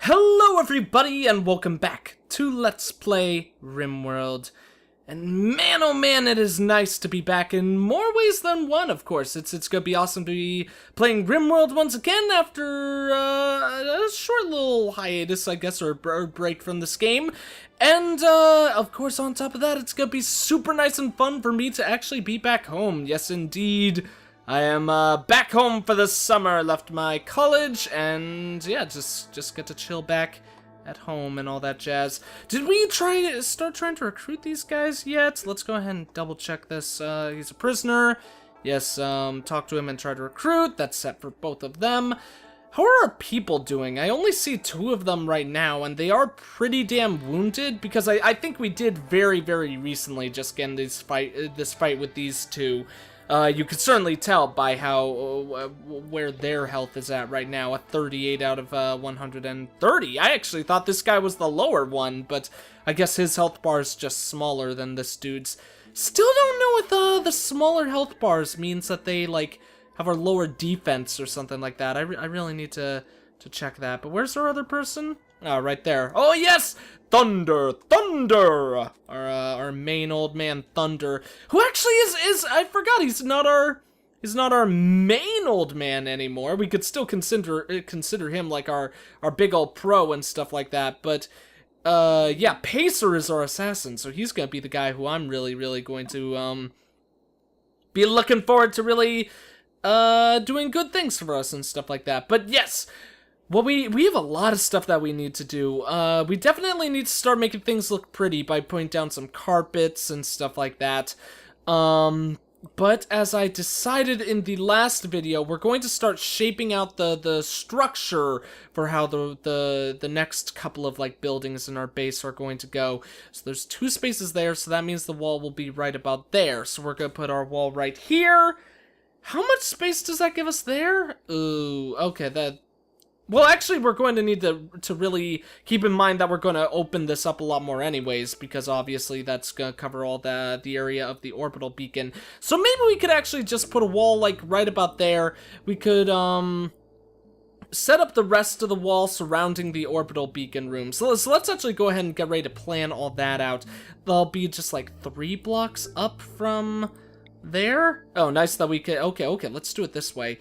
Hello everybody and welcome back to Let's Play RimWorld. And man oh man, it is nice to be back in more ways than one, of course. It's gonna be awesome to be playing RimWorld once again after a short little hiatus, I guess, or break from this game. And of course, on top of that, it's gonna be super nice and fun for me to actually be back home. Yes, indeed. I am back home for the summer, left my college, and yeah, just get to chill back at home and all that jazz. Did we start trying to recruit these guys yet? Let's go ahead and double check this. He's a prisoner. Yes, talk to him and try to recruit. That's set for both of them. How are our people doing? I only see 2 of them right now, and they are pretty damn wounded, because I think we did very, very recently just get in this fight with these 2. You could certainly tell by how, where their health is at right now, a 38 out of 130. I actually thought this guy was the lower one, but I guess his health bar is just smaller than this dude's. Still don't know if the smaller health bars means that they, like, have a lower defense or something like that. I really need to check that. But where's our other person? Oh, right there. Oh, yes! Thunder! Our main old man, Thunder, who actually is I forgot, he's not our main old man anymore. We could still consider him like our big old pro and stuff like that, but yeah, Pacer is our assassin, so he's gonna be the guy who I'm really going to be looking forward to really doing good things for us and stuff like that. But yes, well, we have a lot of stuff that we need to do. We definitely need to start making things look pretty by putting down some carpets and stuff like that. But as I decided in the last video, we're going to start shaping out the structure for how the next couple of, like, buildings in our base are going to go. So there's 2 spaces there, so that means the wall will be right about there. So we're going to put our wall right here. How much space does that give us there? Ooh, okay, well, actually, we're going to need to really keep in mind that we're going to open this up a lot more anyways, because obviously that's going to cover all the area of the orbital beacon. So maybe we could actually just put a wall, like, right about there. We could, set up the rest of the wall surrounding the orbital beacon room. So let's actually go ahead and get ready to plan all that out. They'll be just, like, 3 blocks up from there. Oh, nice that we could... Okay, let's do it this way.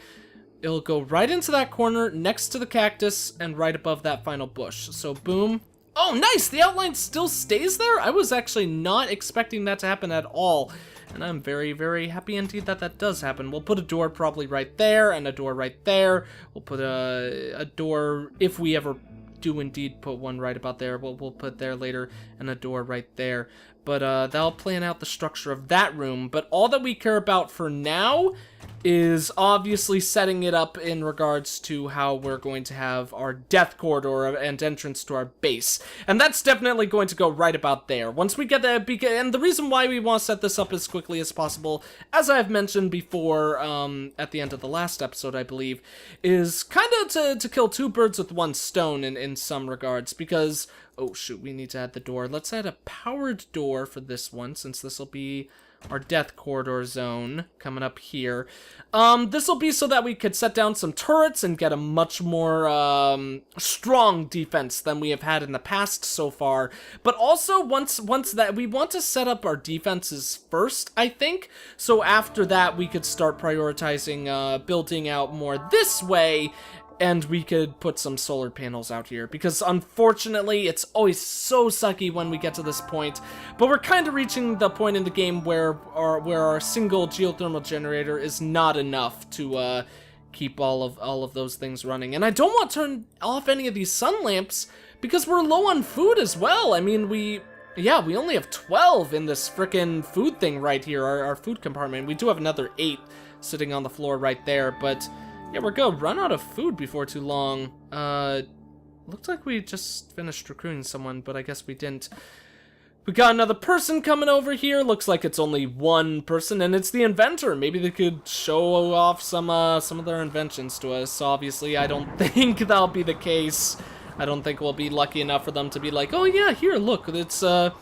It'll go right into that corner, next to the cactus, and right above that final bush. So, boom. Oh, nice! The outline still stays there? I was actually not expecting that to happen at all. And I'm very happy indeed that that does happen. We'll put a door probably right there, and a door right there. We'll put a door, if we ever do indeed put one right about there, we'll put there later, and a door right there. But that'll plan out the structure of that room. But all that we care about for now is obviously setting it up in regards to how we're going to have our death corridor and entrance to our base. And that's definitely going to go right about there. Once we get that beacon, and the reason why we want to set this up as quickly as possible, as I've mentioned before at the end of the last episode, I believe, is kind of to kill 2 birds with 1 stone in some regards, because... Oh, shoot, we need to add the door. Let's add a powered door for this one, since this will be our death corridor zone coming up here. This will be so that we could set down some turrets and get a much more strong defense than we have had in the past so far. But also, once that, we want to set up our defenses first, I think. So after that, we could start prioritizing building out more this way. And we could put some solar panels out here, because unfortunately, it's always so sucky when we get to this point. But we're kind of reaching the point in the game where our single geothermal generator is not enough to keep all of those things running. And I don't want to turn off any of these sun lamps, because we're low on food as well. I mean, we only have 12 in this frickin' food thing right here, our food compartment. We do have another 8 sitting on the floor right there, but... yeah, we're gonna run out of food before too long. Looked like we just finished recruiting someone, but I guess we didn't. We got another person coming over here. Looks like it's only 1 person, and it's the inventor. Maybe they could show off some of their inventions to us. Obviously, I don't think that'll be the case. I don't think we'll be lucky enough for them to be like, oh yeah, here, look, it's a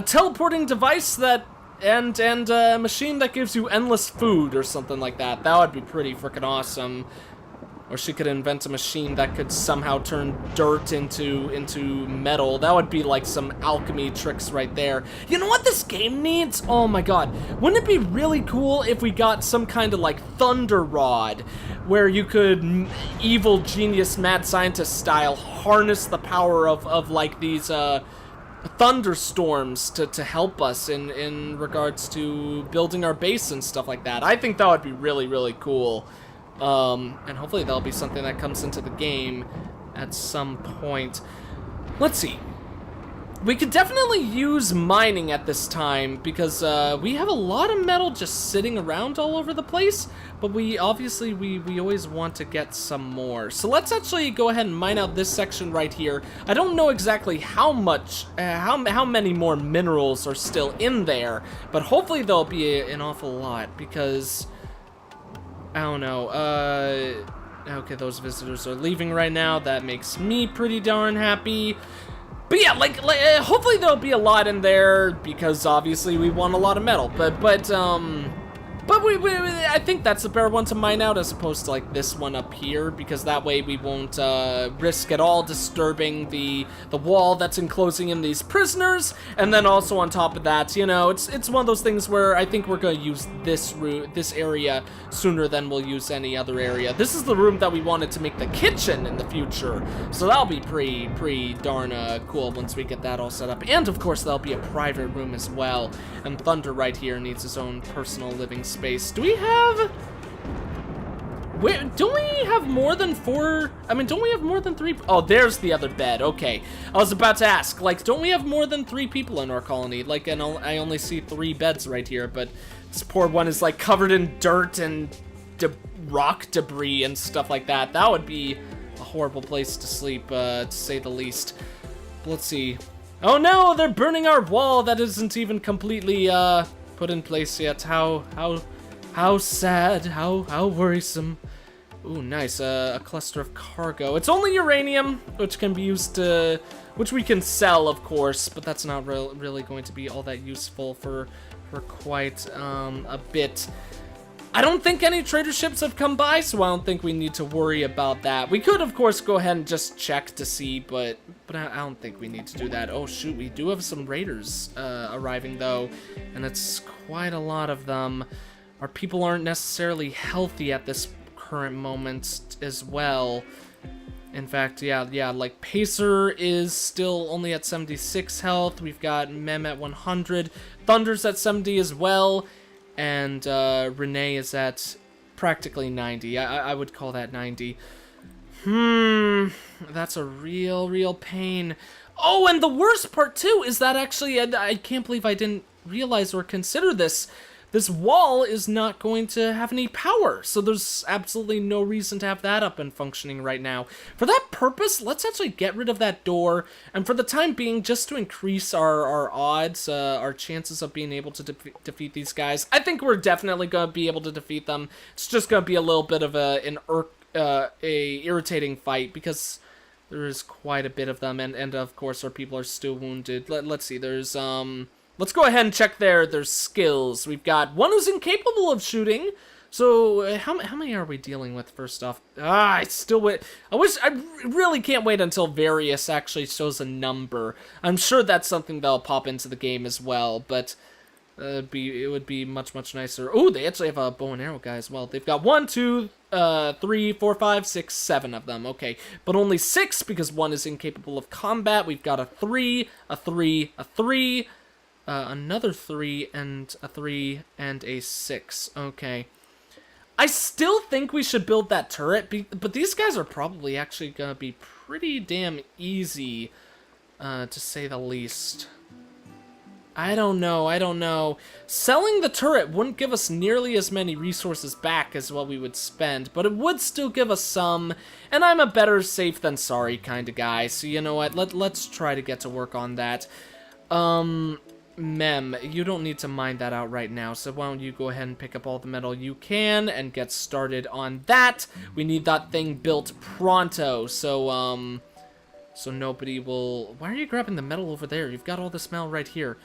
teleporting device that... and a machine that gives you endless food or something like that. That would be pretty freaking awesome. Or she could invent a machine that could somehow turn dirt into metal. That would be like some alchemy tricks right there. You know what this game needs? Oh my god. Wouldn't it be really cool if we got some kind of like thunder rod where you could, evil genius mad scientist style, harness the power of like these thunderstorms to help us in regards to building our base and stuff like that. I think that would be really, really cool. And hopefully that'll be something that comes into the game at some point. Let's see. We could definitely use mining at this time because we have a lot of metal just sitting around all over the place, but we obviously we always want to get some more. So let's actually go ahead and mine out this section right here. I don't know exactly how much, how many more minerals are still in there, but hopefully there'll be an awful lot because I don't know. Okay, those visitors are leaving right now. That makes me pretty darn happy. But yeah, like hopefully there'll be a lot in there because obviously we want a lot of metal. But I think that's a better one to mine out as opposed to like this one up here, because that way we won't risk at all disturbing the wall that's enclosing in these prisoners. And then also on top of that, you know, it's one of those things where I think we're gonna use this area sooner than we'll use any other area. This is the room that we wanted to make the kitchen in the future, so that'll be pretty darn cool once we get that all set up. And of course there'll be a private room as well. And Thunder right here needs his own personal living space. Do we have... Wait, don't we have more than 4? I mean, don't we have more than 3? Oh, there's the other bed. Okay. I was about to ask, like, don't we have more than 3 people in our colony? Like, and I only see 3 beds right here, but this poor one is, like, covered in dirt and rock debris and stuff like that. That would be a horrible place to sleep, to say the least. Let's see. Oh, no, they're burning our wall that isn't even completely, put in place yet. How sad, how worrisome. Ooh, nice, a cluster of cargo. It's only uranium, which can be used to, which we can sell, of course, but that's not really going to be all that useful for quite a bit. I don't think any trader ships have come by, so I don't think we need to worry about that. We could, of course, go ahead and just check to see, but I don't think we need to do that. Oh, shoot, we do have some raiders arriving, though, and it's quite a lot of them. Our people aren't necessarily healthy at this current moment as well. In fact, yeah, like Pacer is still only at 76 health. We've got Mem at 100. Thunder's at 70 as well. And Renee is at practically 90. I would call that 90. That's a real pain. Oh, and the worst part too is that actually, I can't believe I didn't realize or consider this. This wall is not going to have any power, so there's absolutely no reason to have that up and functioning right now. For that purpose, let's actually get rid of that door, and for the time being, just to increase our odds, our chances of being able to defeat these guys. I think we're definitely going to be able to defeat them. It's just going to be a little bit of an irritating fight, because there is quite a bit of them, and of course our people are still wounded. Let's see, there's, let's go ahead and check their skills. We've got one who's incapable of shooting. So how many are we dealing with first off? I really can't wait until Various actually shows a number. I'm sure that's something that'll pop into the game as well, but it would be much nicer. Oh, they actually have a bow and arrow guy as well. They've got 1, 2, 3, 4, 5, 6, 7 of them. Okay, but only 6 because one is incapable of combat. We've got a 3, a 3, a 3. Another 3, and a 3, and a 6. Okay. I still think we should build that turret, but these guys are probably actually going to be pretty damn easy, to say the least. I don't know. Selling the turret wouldn't give us nearly as many resources back as what we would spend, but it would still give us some, and I'm a better safe than sorry kind of guy, so you know what, let's try to get to work on that. Mem, you don't need to mine that out right now, so why don't you go ahead and pick up all the metal you can and get started on that. We need that thing built pronto, so nobody will... Why are you grabbing the metal over there? You've got all this metal right here.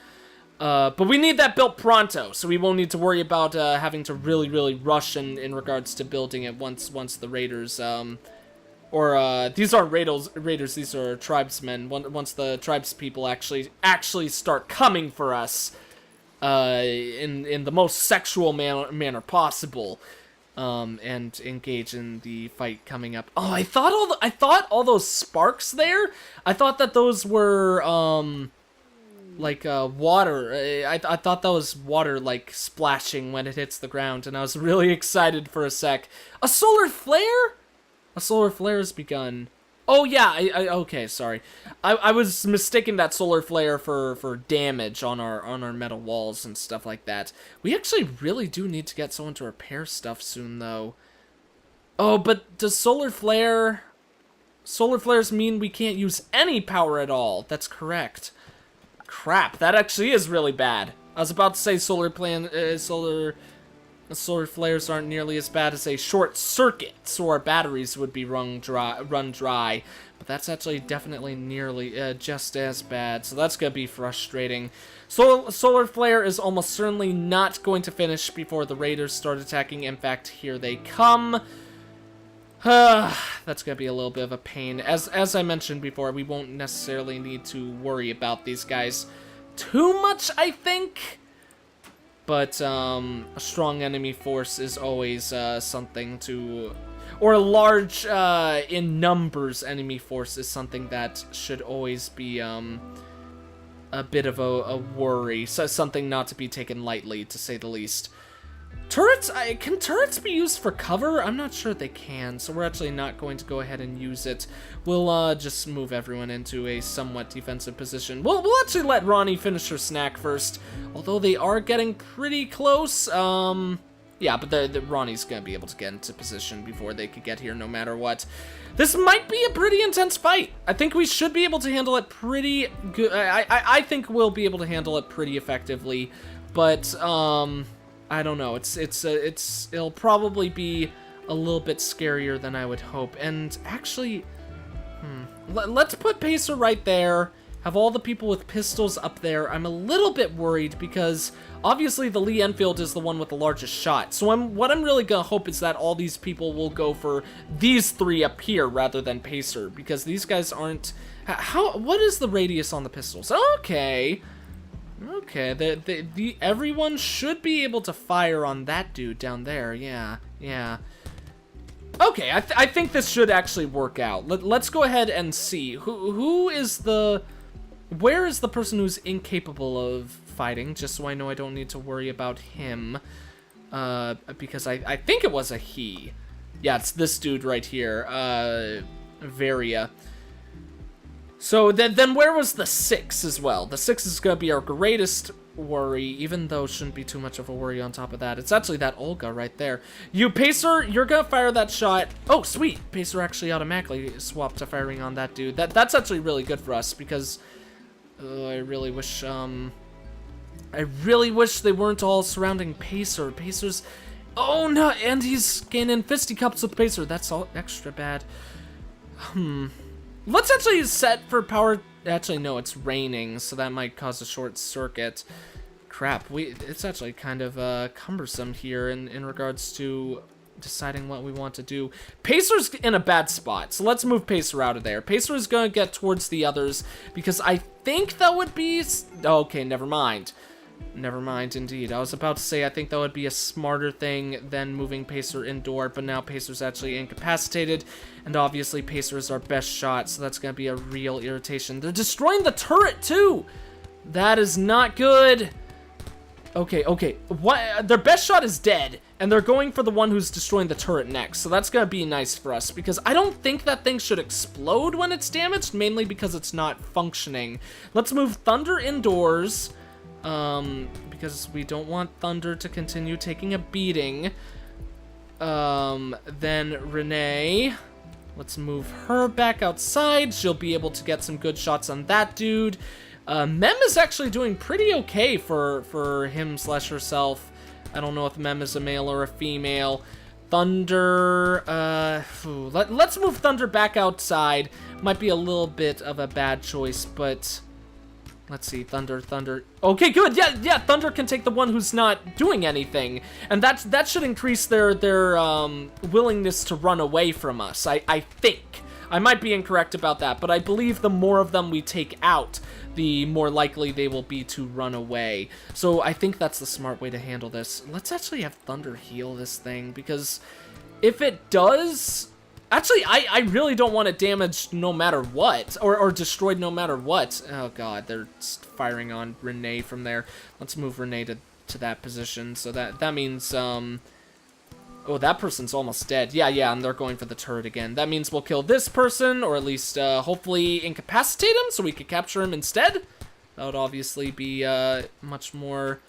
But we need that built pronto, so we won't need to worry about having to really rush in regards to building it once the raiders, these aren't raiders, these are tribesmen. Once the tribespeople actually start coming for us, in the most sexual manner possible, and engage in the fight coming up. Oh, I thought all those sparks there, I thought that those were, like water. I thought that was water like splashing when it hits the ground, and I was really excited for a sec. A solar flare? A solar flare has begun. Oh yeah, okay, sorry. I was mistaking that solar flare for damage on our metal walls and stuff like that. We actually really do need to get someone to repair stuff soon though. Oh, but does solar flares mean we can't use any power at all? That's correct. Crap, that actually is really bad. I was about to say solar flares aren't nearly as bad as a short circuit, so our batteries would be run dry. But that's actually definitely nearly just as bad, so that's gonna be frustrating. Solar flare is almost certainly not going to finish before the raiders start attacking. In fact, here they come. That's gonna be a little bit of a pain. As I mentioned before, we won't necessarily need to worry about these guys too much, I think. But a strong enemy force is always something to, or a large in numbers enemy force is something that should always be a bit of a worry. So something not to be taken lightly, to say the least. Turrets, can turrets be used for cover? I'm not sure they can, so we're actually not going to go ahead and use it. We'll just move everyone into a somewhat defensive position. We'll actually let Ronnie finish her snack first, although they are getting pretty close. Yeah, but Ronnie's gonna be able to get into position before they could get here no matter what. This might be a pretty intense fight. I think we should be able to handle it pretty good. I think we'll be able to handle it pretty effectively, but I don't know. It'll probably be a little bit scarier than I would hope. And actually, let's put Pacer right there. Have all the people with pistols up there. I'm a little bit worried because obviously the Lee Enfield is the one with the largest shot. So what I'm really gonna hope is that all these people will go for these three up here rather than Pacer, because these guys aren't. What is the radius on the pistols? Okay. Okay, everyone should be able to fire on that dude down there. Yeah. Okay, I think this should actually work out. Let's go ahead and see where is the person who's incapable of fighting, just so I know I don't need to worry about him. Because I think it was a he. Yeah, it's this dude right here, Varia. So then where was the 6 as well? The 6 is going to be our greatest worry, even though it shouldn't be too much of a worry on top of that. It's actually that Olga right there. You, Pacer, you're going to fire that shot. Oh, sweet. Pacer actually automatically swapped to firing on that dude. That's actually really good for us because I really wish they weren't all surrounding Pacer. Pacer's... Oh, no, and he's gaining fisticuffs with Pacer. That's all extra bad. Let's actually set for power. Actually, no, it's raining, so that might cause a short circuit. Crap, it's actually kind of cumbersome here in regards to deciding what we want to do. Pacer's in a bad spot, so let's move Pacer out of there. Pacer is going to get towards the others because I think that would be... Okay, never mind. Never mind, indeed. I was about to say I think that would be a smarter thing than moving Pacer indoor, but now Pacer's actually incapacitated, and obviously Pacer is our best shot, so that's going to be a real irritation. They're destroying the turret, too! That is not good. Okay. What? Their best shot is dead, and they're going for the one who's destroying the turret next, so that's going to be nice for us, because I don't think that thing should explode when it's damaged, mainly because it's not functioning. Let's move Thunder indoors. Because we don't want Thunder to continue taking a beating. Then Renee, let's move her back outside. She'll be able to get some good shots on that dude. Mem is actually doing pretty okay for him / herself. I don't know if Mem is a male or a female. Thunder, let's move Thunder back outside. Might be a little bit of a bad choice, but... Let's see, Thunder. Okay, good. Yeah, Thunder can take the one who's not doing anything, and that should increase their willingness to run away from us. I think. I might be incorrect about that, but I believe the more of them we take out, the more likely they will be to run away. So I think that's the smart way to handle this. Let's actually have Thunder heal this thing, because if it does... Actually, I really don't want it damaged no matter what, or destroyed no matter what. Oh god, they're firing on Renee from there. Let's move Renee to that position. So that means, oh, that person's almost dead. Yeah, and they're going for the turret again. That means we'll kill this person, or at least, hopefully incapacitate him so we could capture him instead. That would obviously be, much more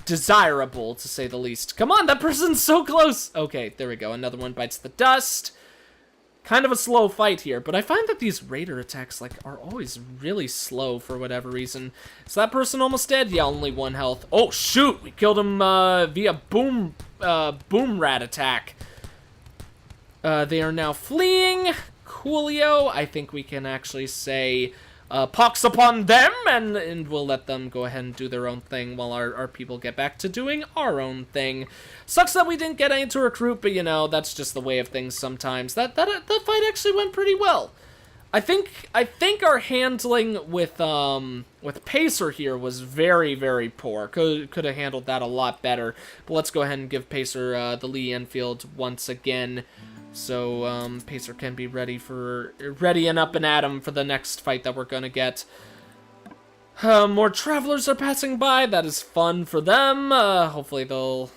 desirable, to say the least. Come on, that person's so close! Okay, there we go. Another one bites the dust. Kind of a slow fight here, but I find that these raider attacks, like, are always really slow for whatever reason. Is that person almost dead? Yeah, only 1 health. Oh, shoot! We killed him, via boom rat attack. They are now fleeing. Coolio. I think we can actually say... pox upon them, and we'll let them go ahead and do their own thing while our people get back to doing our own thing. Sucks that we didn't get any to recruit, but you know, that's just the way of things sometimes. That fight actually went pretty well. I think our handling with Pacer here was very, very poor. Could have handled that a lot better. But let's go ahead and give Pacer the Lee Enfield once again. So, Pacer can be ready and up and at 'em for the next fight that we're gonna get. More travelers are passing by. That is fun for them. Hopefully they'll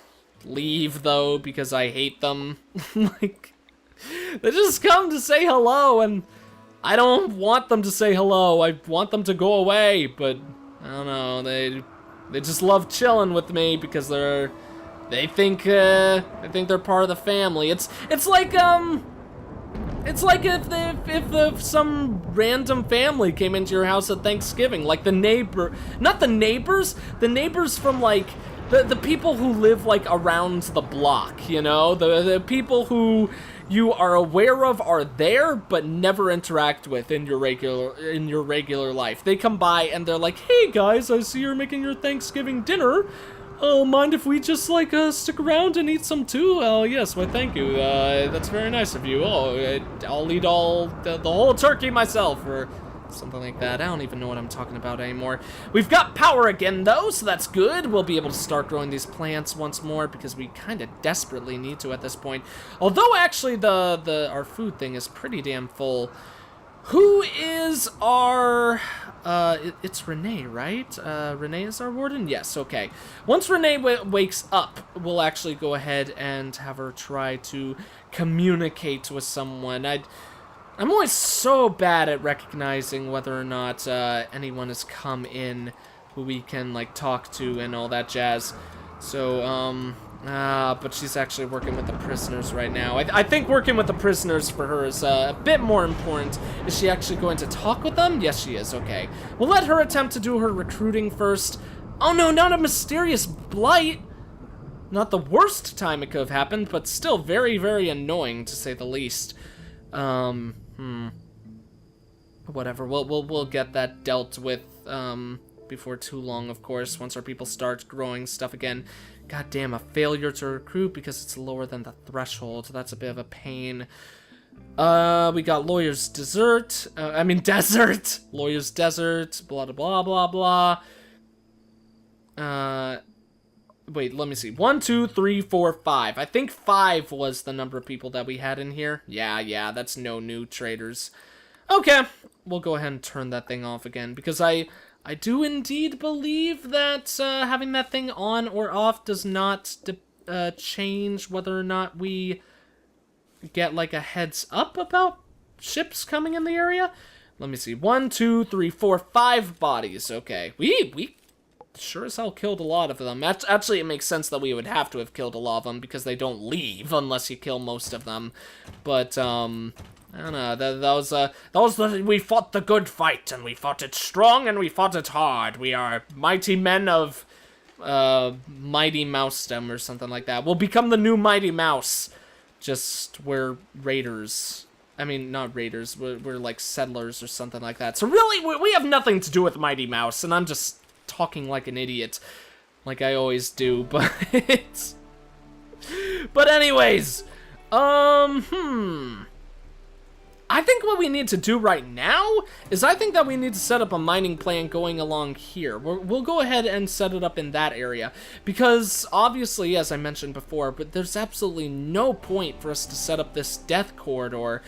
leave, though, because I hate them. Like, they just come to say hello, and I don't want them to say hello. I want them to go away, but I don't know. They just love chilling with me because they think they're part of the family. It's like if some random family came into your house at Thanksgiving, like the neighbors from like the people who live like around the block, you know, the people who you are aware of are there but never interact with in your regular life. They come by and they're like, "Hey guys, I see you're making your Thanksgiving dinner. Oh, mind if we just, like, stick around and eat some too?" "Oh, yes, why, thank you. That's very nice of you. Oh, I'll eat the whole turkey myself," or something like that. I don't even know what I'm talking about anymore. We've got power again, though, so that's good. We'll be able to start growing these plants once more, because we kind of desperately need to at this point. Although, actually, our food thing is pretty damn full. Who is our... it's Renee, right? Renee is our warden? Yes, okay. Once Renee wakes up, we'll actually go ahead and have her try to communicate with someone. I'm always so bad at recognizing whether or not anyone has come in who we can, like, talk to and all that jazz. So, but she's actually working with the prisoners right now. I think working with the prisoners for her is a bit more important. Is she actually going to talk with them? Yes, she is. Okay. We'll let her attempt to do her recruiting first. Oh no, not a mysterious blight! Not the worst time it could have happened, but still very, very annoying, to say the least. Whatever. We'll get that dealt with, before too long, of course, once our people start growing stuff again. God damn, a failure to recruit because it's lower than the threshold. That's a bit of a pain. We got Lawyer's Desert. Desert. Lawyer's Desert. Blah, blah, blah, blah, blah. Wait, let me see. 1, 2, 3, 4, 5. I think 5 was the number of people that we had in here. Yeah, that's no new traders. Okay, we'll go ahead and turn that thing off again, because I do indeed believe that having that thing on or off does not change whether or not we get, like, a heads up about ships coming in the area. Let me see. 1, 2, 3, 4, 5 bodies. Okay. We sure as hell killed a lot of them. Actually, it makes sense that we would have to have killed a lot of them, because they don't leave unless you kill most of them. But, I don't know, that was we fought the good fight, and we fought it strong, and we fought it hard. We are mighty men of, Mighty Mousedom, or something like that. We'll become the new Mighty Mouse, just we're raiders. I mean, not raiders. We're like settlers or something like that. So really, we have nothing to do with Mighty Mouse, and I'm just talking like an idiot, like I always do. But but anyways, I think what we need to do right now is I think that we need to set up a mining plant going along here. We'll go ahead and set it up in that area because obviously, as I mentioned before, but there's absolutely no point for us to set up this death corridor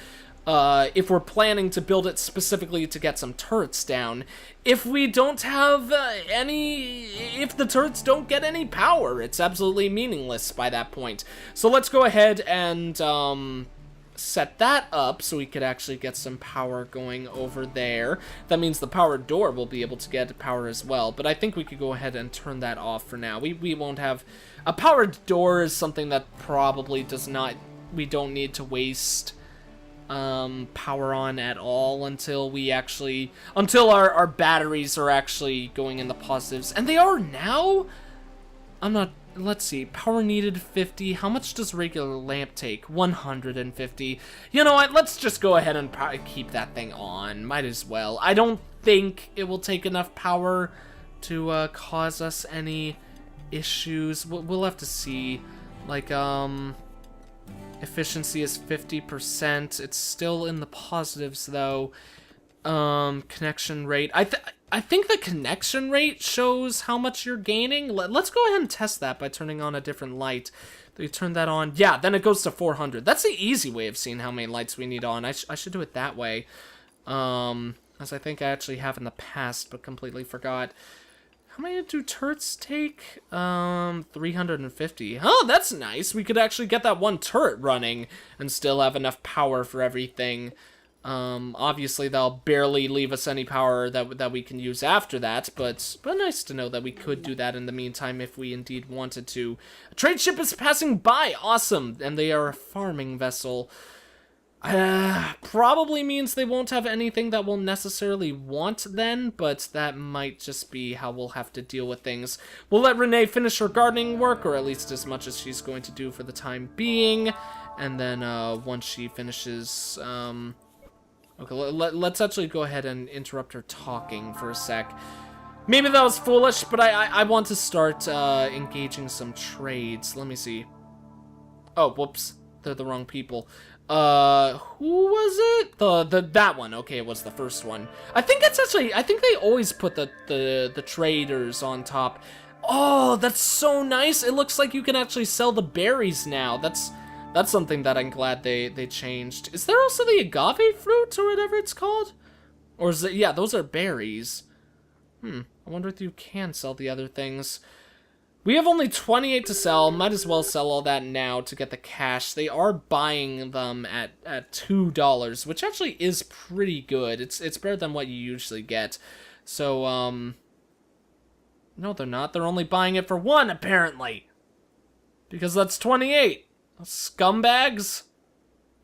if we're planning to build it specifically to get some turrets down. If we don't have if the turrets don't get any power, it's absolutely meaningless by that point. So let's go ahead and set that up so we could actually get some power going over there. That means the power door will be able to get power as well, but I think we could go ahead and turn that off for now. We won't have... A powered door is something that probably does not... We don't need to waste power on at all until we actually... Until our batteries are actually going in the positives. And they are now? I'm not... Let's see, power needed 50. How much does regular lamp take? 150. You know what, let's just go ahead and keep that thing on. Might as well. I don't think it will take enough power to cause us any issues. We'll have to see. Like, efficiency is 50%. It's still in the positives, though. Connection rate. I think the connection rate shows how much you're gaining. Let's go ahead and test that by turning on a different light. You turn that on. Yeah, then it goes to 400. That's the easy way of seeing how many lights we need on. I should do it that way. As I think I actually have in the past, but completely forgot. How many do turrets take? 350. Oh, that's nice. We could actually get that one turret running and still have enough power for everything. Obviously that'll barely leave us any power that we can use after that, but nice to know that we could do that in the meantime if we indeed wanted to. A trade ship is passing by, awesome, and they are a farming vessel. Probably means they won't have anything that we'll necessarily want then, but that might just be how we'll have to deal with things. We'll let Renee finish her gardening work, or at least as much as she's going to do for the time being, and then once she finishes, okay, let's actually go ahead and interrupt her talking for a sec. Maybe that was foolish, but I want to start engaging some trades. Let me see. Oh, whoops. They're the wrong people. Who was it? That one. Okay, it was the first one. I think it's actually... I think they always put the traders on top. Oh, that's so nice. It looks like you can actually sell the berries now. That's something that I'm glad they changed. Is there also the agave fruit or whatever it's called? Or is it... Yeah, those are berries. I wonder if you can sell the other things. We have only 28 to sell. Might as well sell all that now to get the cash. They are buying them at $2, which actually is pretty good. It's better than what you usually get. So, no, they're not. They're only buying it for 1, apparently. Because that's 28. Scumbags?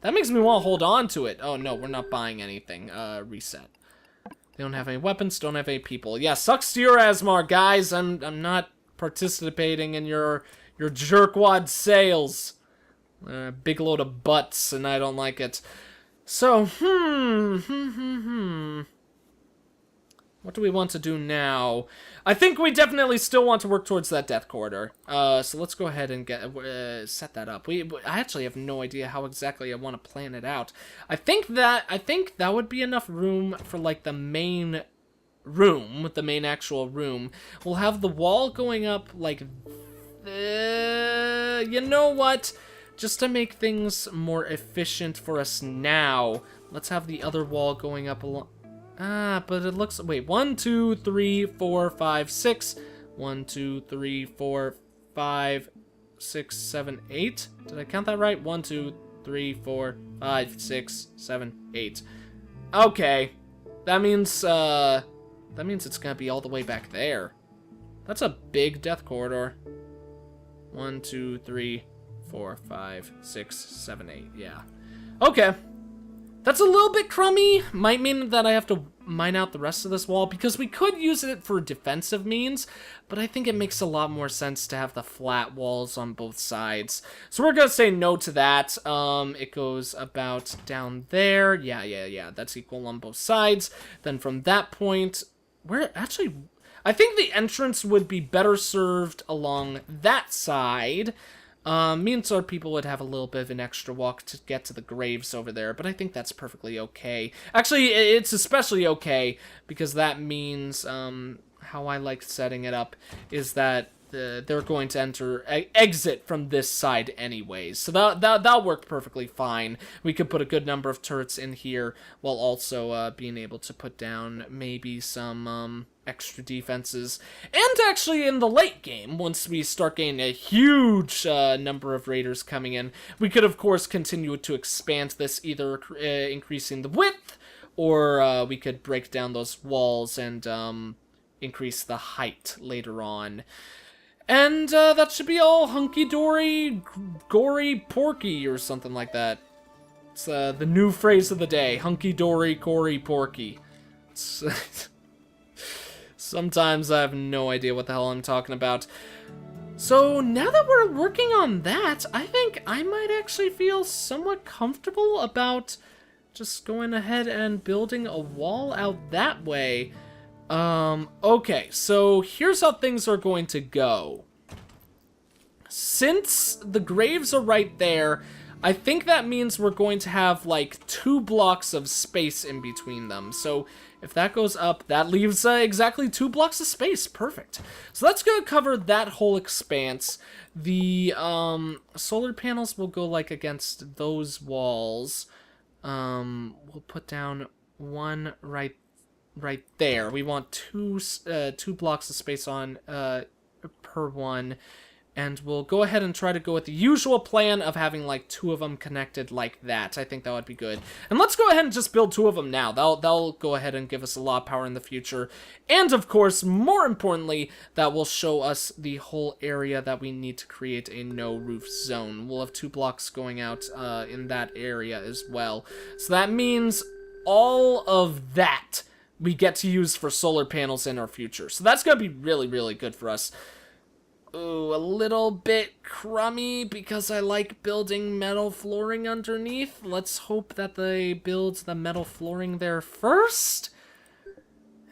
That makes me want to hold on to it. Oh, no, we're not buying anything. Reset. They don't have any weapons, don't have any people. Yeah, sucks to your Asmar, guys. I'm not participating in your jerkwad sales. Big load of butts, and I don't like it. So, what do we want to do now? I think we definitely still want to work towards that death corridor. So let's go ahead and set that up. I actually have no idea how exactly I want to plan it out. I think that would be enough room for like the main room, the main actual room. We'll have the wall going up like, you know what? Just to make things more efficient for us now, let's have the other wall going up along. But it looks... Wait, 1, 2, 3, 4, 5, 6. 1, 2, 3, 4, 5, 6, 7, 8. Did I count that right? 1, 2, 3, 4, 5, 6, 7, 8. Okay. That means it's gonna be all the way back there. That's a big death corridor. 1, 2, 3, 4, 5, 6, 7, 8. Yeah. Okay. That's a little bit crummy. Might mean that I have to mine out the rest of this wall, because we could use it for defensive means, but I think it makes a lot more sense to have the flat walls on both sides. So we're gonna say no to that. It goes about down there. Yeah, that's equal on both sides. Then from that point, I think the entrance would be better served along that side. Means our people would have a little bit of an extra walk to get to the graves over there, but I think that's perfectly okay. Actually, it's especially okay, because that means, how I like setting it up is that they're going to exit from this side anyways. So that'll work perfectly fine. We could put a good number of turrets in here, while also, being able to put down maybe some, extra defenses. And actually, in the late game, once we start getting a huge number of raiders coming in, we could, of course, continue to expand this, either increasing the width, or we could break down those walls and increase the height later on. And that should be all hunky-dory, gory, porky, or something like that. It's the new phrase of the day, hunky-dory, gory, porky. Sometimes I have no idea what the hell I'm talking about. So now that we're working on that, I think I might actually feel somewhat comfortable about just going ahead and building a wall out that way. Okay, so here's how things are going to go. Since the graves are right there, I think that means we're going to have like 2 blocks of space in between them. So if that goes up, that leaves exactly 2 blocks of space. Perfect. So that's going to cover that whole expanse. The solar panels will go like against those walls. We'll put down one right there. We want two blocks of space on per one. And we'll go ahead and try to go with the usual plan of having, like, 2 of them connected like that. I think that would be good. And let's go ahead and just build 2 of them now. That'll go ahead and give us a lot of power in the future. And, of course, more importantly, that will show us the whole area that we need to create a no-roof zone. We'll have 2 blocks going out in that area as well. So that means all of that we get to use for solar panels in our future. So that's going to be really, really good for us. Ooh, a little bit crummy because I like building metal flooring underneath. Let's hope that they build the metal flooring there first.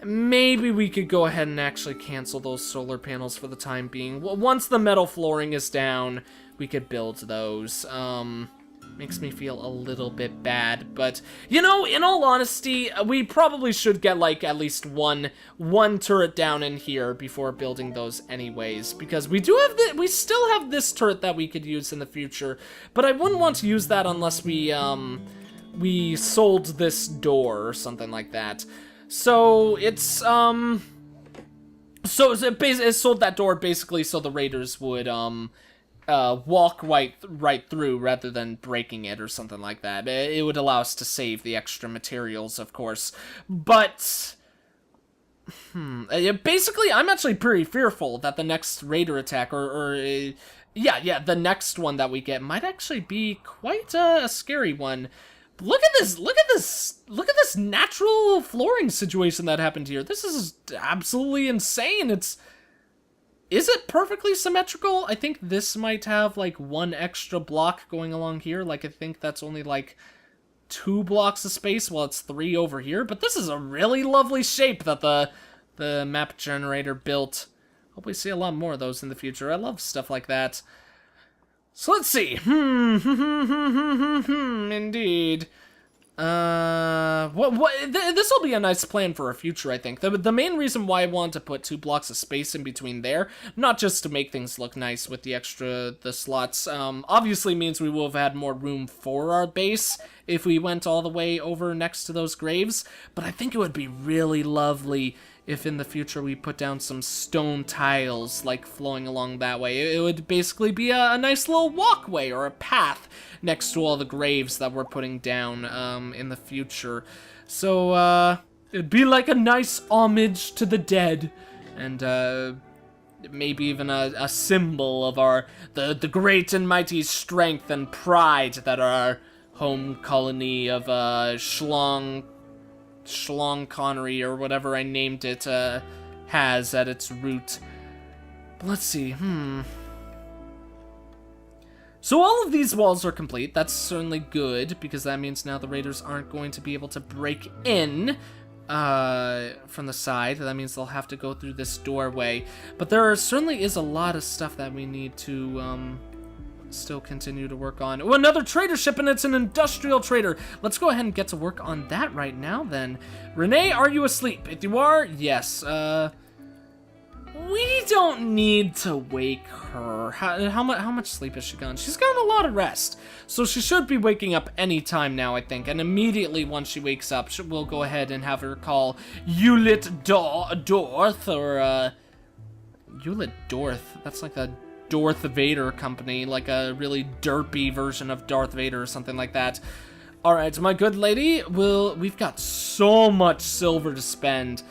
Maybe we could go ahead and actually cancel those solar panels for the time being. Well, once the metal flooring is down, we could build those. Makes me feel a little bit bad, but, you know, in all honesty, we probably should get, like, at least one turret down in here before building those anyways, because we still have this turret that we could use in the future, but I wouldn't want to use that unless we sold this door or something like that. So, it sold that door basically so the raiders would, walk right through rather than breaking it or something like that. It would allow us to save the extra materials, of course. But, basically, I'm actually pretty fearful that the next raider attack, the next one that we get might actually be quite a scary one. Look at this natural flooring situation that happened here. This is absolutely insane. Is it perfectly symmetrical? I think this might have, like, 1 extra block going along here. Like, I think that's only, like, 2 blocks of space while it's 3 over here. But this is a really lovely shape that the map generator built. Hope we see a lot more of those in the future. I love stuff like that. So let's see. Indeed. This will be a nice plan for our future, I think. The main reason why I wanted to put 2 blocks of space in between there, not just to make things look nice with the slots, obviously means we will have had more room for our base if we went all the way over next to those graves, but I think it would be really lovely if in the future we put down some stone tiles, like, flowing along that way. It would basically be a nice little walkway or a path next to all the graves that we're putting down in the future. So, it'd be like a nice homage to the dead, and maybe even a symbol of the great and mighty strength and pride that are home colony of Shlong Connery, or whatever I named it, has at its root. But let's see, So all of these walls are complete. That's certainly good, because that means now the raiders aren't going to be able to break in from the side. That means they'll have to go through this doorway. But there certainly is a lot of stuff that we need to still continue to work on. Oh, another trader ship, and it's an industrial trader. Let's go ahead and get to work on that right now then. Renee, are you asleep? If you are, yes. We don't need to wake her. How much sleep has she gotten? She's gotten a lot of rest. So she should be waking up any time now, I think. And immediately once she wakes up, we'll go ahead and have her call Hewlett Dorth, or Hewlett Dorth. That's like a Darth Vader company, like a really derpy version of Darth Vader or something like that. Alright, my good lady, we've got so much silver to spend.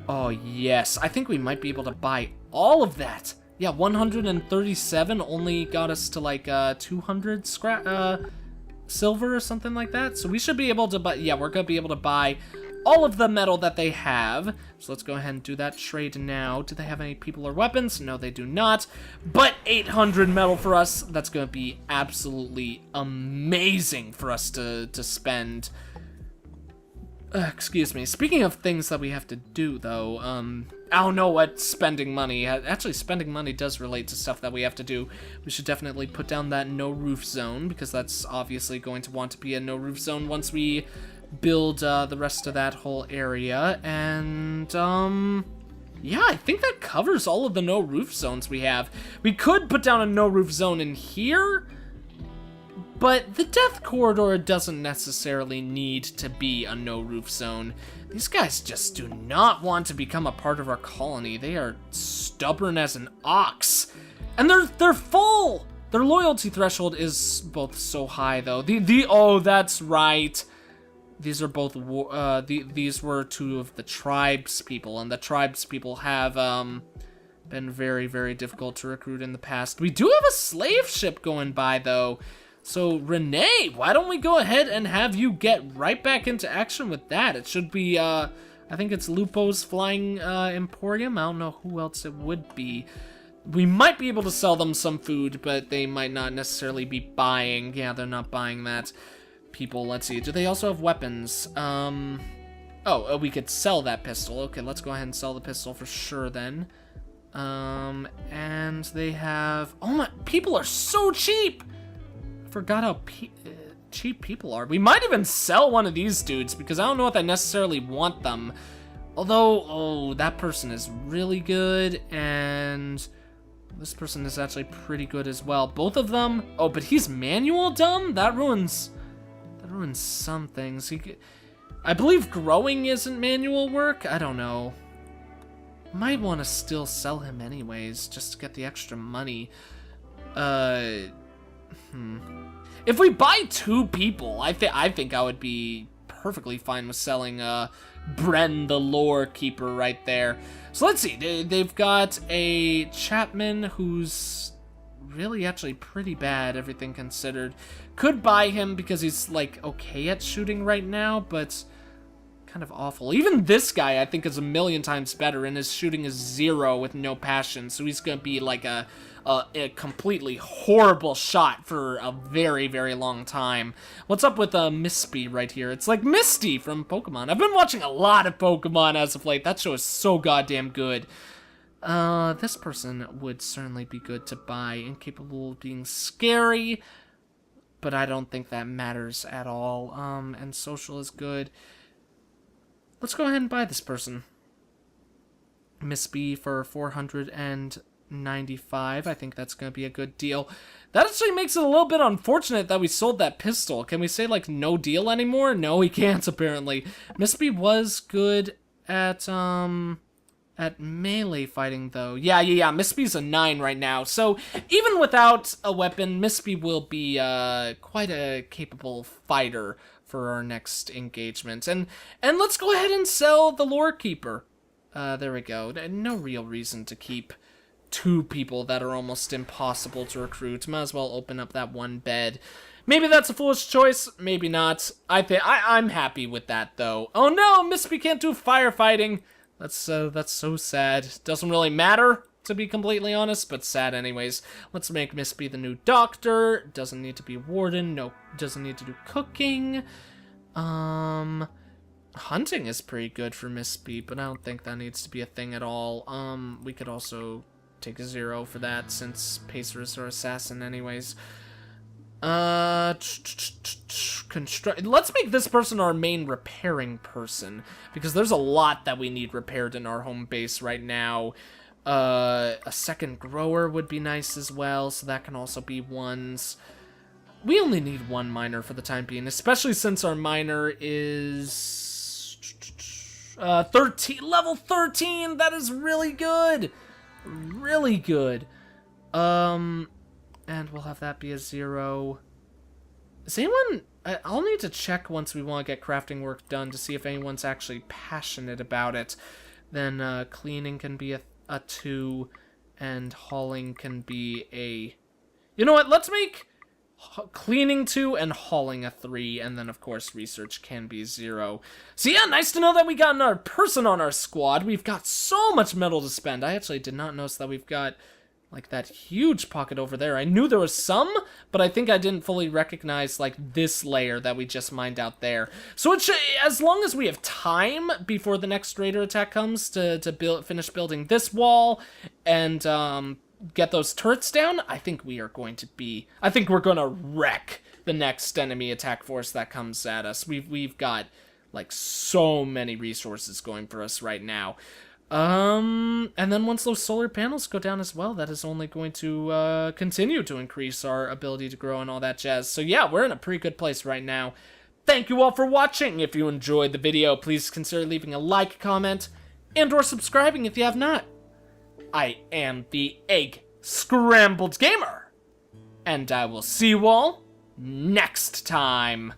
Oh, yes. I think we might be able to buy all of that. Yeah, 137 only got us to like 200 silver or something like that. So we should be able to buy, yeah, we're going to be able to buy all of the metal that they have. So let's go ahead and do that trade now. Do they have any people or weapons? No, they do not. But 800 metal for us, that's going to be absolutely amazing for us to spend. Excuse me. Speaking of things that we have to do, though, I don't know what spending money. Actually, spending money does relate to stuff that we have to do. We should definitely put down that no roof zone, because that's obviously going to want to be a no roof zone once we build the rest of that whole area. And yeah, I think that covers all of the no roof zones we have. We could put down a no roof zone in here, but the Death Corridor doesn't necessarily need to be a no-roof zone. These guys just do not want to become a part of our colony. They are stubborn as an ox. And they're full! Their loyalty threshold is both so high, though. Oh, that's right. These are both, these were two of the tribes people, and the tribes people have, been very, very difficult to recruit in the past. We do have a slave ship going by, though. So, Renee, why don't we go ahead and have you get right back into action with that? It should be, I think it's Lupo's Flying Emporium. I don't know who else it would be. We might be able to sell them some food, but they might not necessarily be buying. Yeah, they're not buying that. People, let's see. Do they also have weapons? Oh, we could sell that pistol. Okay, let's go ahead and sell the pistol for sure then. And they have... Oh my... People are so cheap! Forgot how cheap people are. We might even sell one of these dudes, because I don't know if I necessarily want them. Although, oh, that person is really good, and this person is actually pretty good as well. Both of them. Oh, but he's manual dumb? That ruins some things. I believe growing isn't manual work. I don't know. Might want to still sell him anyways, just to get the extra money. If we buy two people, I think I would be perfectly fine with selling Bren the Lore Keeper right there. So let's see, they've got a Chapman who's really actually pretty bad, everything considered. Could buy him because he's like okay at shooting right now, but kind of awful. Even this guy I think is a million times better, and his shooting is 0 with no passion, so he's gonna be like a completely horrible shot for a very, very long time. What's up with Misty right here? It's like Misty from Pokemon. I've been watching a lot of Pokemon as of late. That show is so goddamn good. This person would certainly be good to buy, incapable of being scary, but I don't think that matters at all. And social is good. Let's go ahead and buy this person. Miss B for 495. I think that's going to be a good deal. That actually makes it a little bit unfortunate that we sold that pistol. Can we say, like, no deal anymore? No, we can't, apparently. Miss B was good at melee fighting, though. Yeah. Miss B's a 9 right now. So, even without a weapon, Miss B will be quite a capable fighter for our next engagement. And let's go ahead and sell the Lore Keeper. There we go. No real reason to keep two people that are almost impossible to recruit. Might as well open up that one bed. Maybe that's a foolish choice, maybe not. I'm happy with that, though. Oh no, Mispy can't do firefighting. That's so sad. Doesn't really matter, to be completely honest, but sad anyways. Let's make Mispy the new doctor. Doesn't need to be warden. No, doesn't need to do cooking. Hunting is pretty good for Mispy, but I don't think that needs to be a thing at all. We could also take a 0 for that, since Pacer's or assassin anyways. Let's make this person our main repairing person, because there's a lot that we need repaired in our home base right now. A second grower would be nice as well, so that can also be ones. We only need one miner for the time being, especially since our miner is 13, level 13. That is really good, really good. And we'll have that be a 0. Is anyone... I'll need to check once we want to get crafting work done to see if anyone's actually passionate about it. Then cleaning can be a 2, and hauling can be a... You know what? Let's make cleaning 2 and hauling a 3, and then, of course, research can be 0. So yeah, nice to know that we got another person on our squad. We've got so much metal to spend. I actually did not notice that we've got... like that huge pocket over there. I knew there was some, but I think I didn't fully recognize like this layer that we just mined out there. So it should, as long as we have time before the next raider attack comes to finish building this wall and get those turrets down, I think we're gonna wreck the next enemy attack force that comes at us. We've got like so many resources going for us right now. And then once those solar panels go down as well, that is only going to continue to increase our ability to grow and all that jazz. So yeah, we're in a pretty good place right now. Thank you all for watching. If you enjoyed the video, please consider leaving a like, comment, and or subscribing if you have not. I am the EggScrambledGamer, and I will see you all next time.